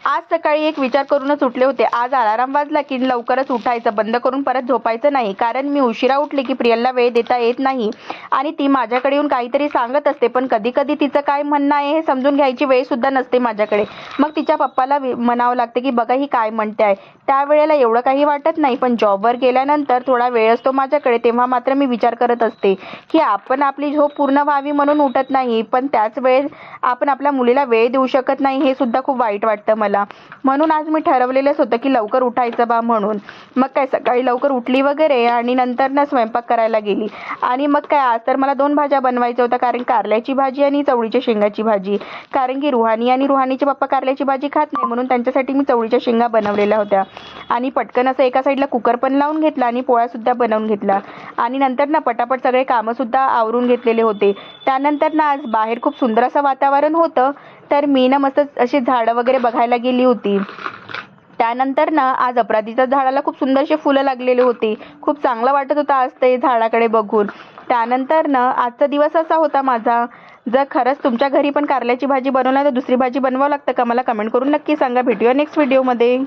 आज सकाळी एक विचार करूनच उठले होते. आज अलार्म वाजला की लवकरच उठायचं, बंद करून परत झोपायचं नाही. कारण मी उशिरा उठले की प्रियलला वेळ देता येत नाही आणि ती माझ्याकडे येऊन काहीतरी सांगत असते, पण कधी कधी तिचं काय म्हणणं आहे हे समजून घ्यायची वेळ सुद्धा नसते माझ्याकडे. मग तिच्या पप्पाला म्हणावं लागते की बघा ही काय म्हणते आहे. त्यावेळेला एवढं काही वाटत नाही, पण जॉबवर गेल्यानंतर थोडा वेळ असतो माझ्याकडे, तेव्हा मात्र मी विचार करत असते की आपण आपली झोप पूर्ण व्हावी म्हणून उठत नाही, पण त्याच वेळेस आपण आपल्या मुलीला वेळ देऊ शकत नाही, हे सुद्धा खूप वाईट वाटतं मला. म्हणून आज मी ठरवलेलंच होतं की लवकर उठायचं बा म्हणून. मग काय सकाळी लवकर उठली वगैरे आणि नंतर ना स्वयंपाक करायला गेली. आणि मग काय आज तर मला 2 भाज्या बनवायच्या होत्या, कारण कारल्याची भाजी आणि चवळीच्या शेंगाची भाजी. कारण की रुहानी आणि रुहानीचे पप्पा कारल्याची भाजी खात नाही, म्हणून त्यांच्यासाठी मी चवळीच्या शेंगा बनवलेल्या होत्या. आणि पटकन असं एका साईडला कुकर पण लावून घेतला आणि पोळ्या सुद्धा बनवून घेतला. आणि नंतर ना पटापट सगळे कामं सुद्धा आवरून घेतलेले होते. त्यानंतर ना आज बाहेर खूप सुंदर असं वातावरण होतं, तर मी ना मस्त अशी झाडं वगैरे बघायला गेली होती. त्यानंतर ना आज अपराधीच्या झाडाला खूप सुंदरशी फुलं लागलेली होती. खूप चांगलं वाटत होतं आज ते झाडाकडे बघून. त्यानंतर ना आजचा दिवस असा होता माझा. जर खरंच तुमच्या घरी पण कारल्याची भाजी बनवणार तर दुसरी भाजी बनवावं लागतं का, मला कमेंट करून नक्की सांगा. भेटूया नेक्स्ट व्हिडिओमध्ये.